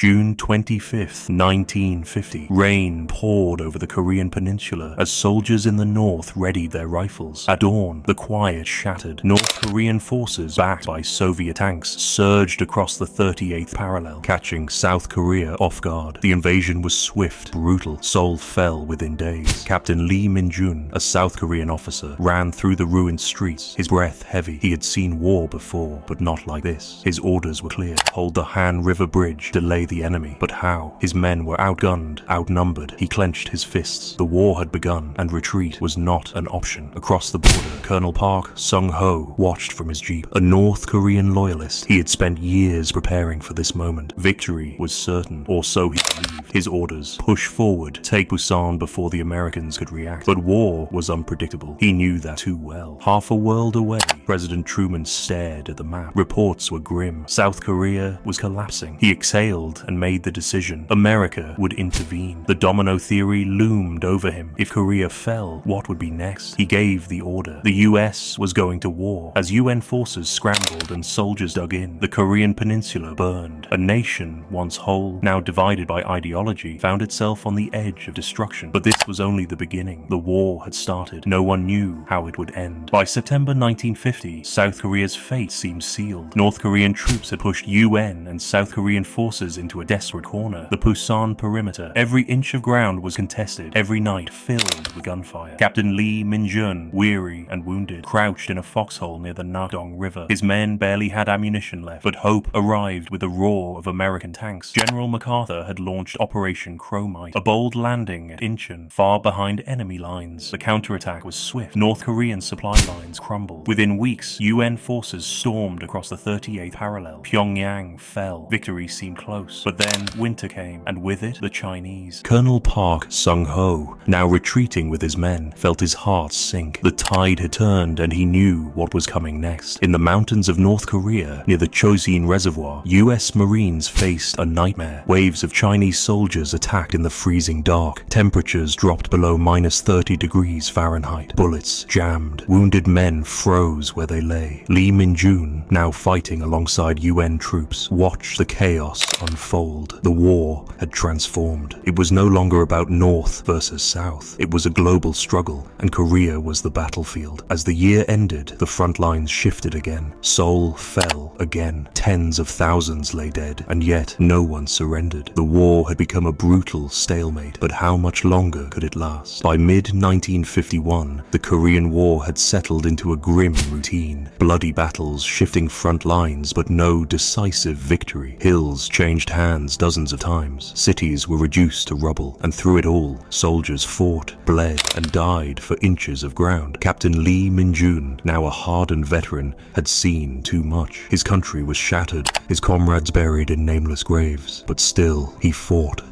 June 25th, 1950. Rain poured over the Korean Peninsula as soldiers in the north readied their rifles. At dawn, the quiet shattered. North Korean forces, backed by Soviet tanks, surged across the 38th parallel, catching South Korea off guard. The invasion was swift, brutal. Seoul fell within days. Captain Lee Min-jun, a South Korean officer, ran through the ruined streets, his breath heavy. He had seen war before, but not like this. His orders were clear. Hold the Han River Bridge, delay the enemy. But how? His men were outgunned, outnumbered. He clenched his fists. The war had begun, and retreat was not an option. Across the border, Colonel Park Sung-ho watched from his jeep. A North Korean loyalist, he had spent years preparing for this moment. Victory was certain, or so he believed. His orders: push forward, take Pusan before the Americans could react. But war was unpredictable. He knew that too well. Half a world away, President Truman stared at the map. Reports were grim. South Korea was collapsing. He exhaled and made the decision. America would intervene. The domino theory loomed over him. If Korea fell, what would be next? He gave the order. The US was going to war. As UN forces scrambled and soldiers dug in, the Korean Peninsula burned. A nation, once whole, now divided by ideology, found itself on the edge of destruction. But this was only the beginning. The war had started. No one knew how it would end. By September 1950, South Korea's fate seemed sealed. North Korean troops had pushed UN and South Korean forces into a desperate corner. The Pusan perimeter. Every inch of ground was contested. Every night filled with gunfire. Captain Lee Min-jun, weary and wounded, crouched in a foxhole near the Nakdong River. His men barely had ammunition left, but hope arrived with the roar of American tanks. General MacArthur had launched Operation Chromite, a bold landing at Inchon, far behind enemy lines. The counterattack was swift. North Korean supply lines crumbled. Within weeks, UN forces stormed across the 38th parallel. Pyongyang fell. Victory seemed close. But then winter came, and with it, the Chinese. Colonel Park Sung-ho, now retreating with his men, felt his heart sink. The tide had turned, and he knew what was coming next. In the mountains of North Korea, near the Chosin Reservoir, US Marines faced a nightmare. Waves of Chinese soldiers attacked in the freezing dark. Temperatures dropped below -30 degrees Fahrenheit. Bullets jammed. Wounded men froze where they lay. Lee Min-jun, now fighting alongside UN troops, watched the chaos unfold. The war had transformed. It was no longer about North versus South. It was a global struggle, and Korea was the battlefield. As the year ended, the front lines shifted again. Seoul fell again. Tens of thousands lay dead, and yet no one surrendered. The war had become a brutal stalemate, but how much longer could it last? By mid-1951, the Korean War had settled into a grim routine. Bloody battles shifting front lines, but no decisive victory. Hills changed hands dozens of times. Cities were reduced to rubble, and through it all, soldiers fought, bled, and died for inches of ground. Captain Lee Min-jun, now a hardened veteran, had seen too much. His country was shattered, his comrades buried in nameless graves. But still, he fought.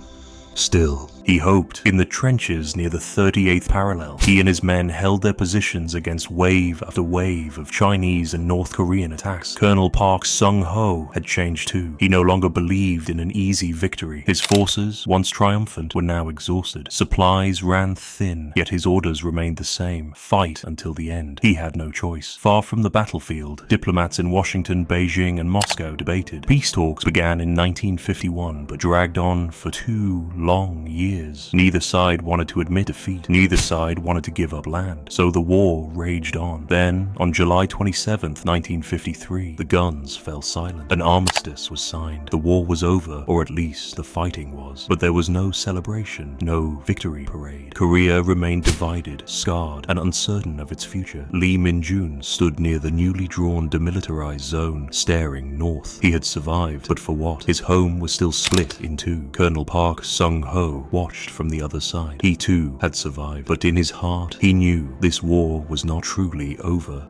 Still, he hoped. In the trenches near the 38th parallel, he and his men held their positions against wave after wave of Chinese and North Korean attacks. Colonel Park Sung-ho had changed too. He no longer believed in an easy victory. His forces, once triumphant, were now exhausted. Supplies ran thin, yet his orders remained the same: fight until the end. He had no choice. Far from the battlefield, diplomats in Washington, Beijing, and Moscow debated. Peace talks began in 1951, but dragged on for 2 long years. Neither side wanted to admit defeat. Neither side wanted to give up land. So the war raged on. Then, on July 27th, 1953, the guns fell silent. An armistice was signed. The war was over, or at least the fighting was. But there was no celebration, no victory parade. Korea remained divided, scarred, and uncertain of its future. Lee Min-jun stood near the newly drawn demilitarized zone, staring north. He had survived, but for what? His home was still split in two. Colonel Park Sung-ho watched from the other side. He too had survived, but in his heart, he knew this war was not truly over.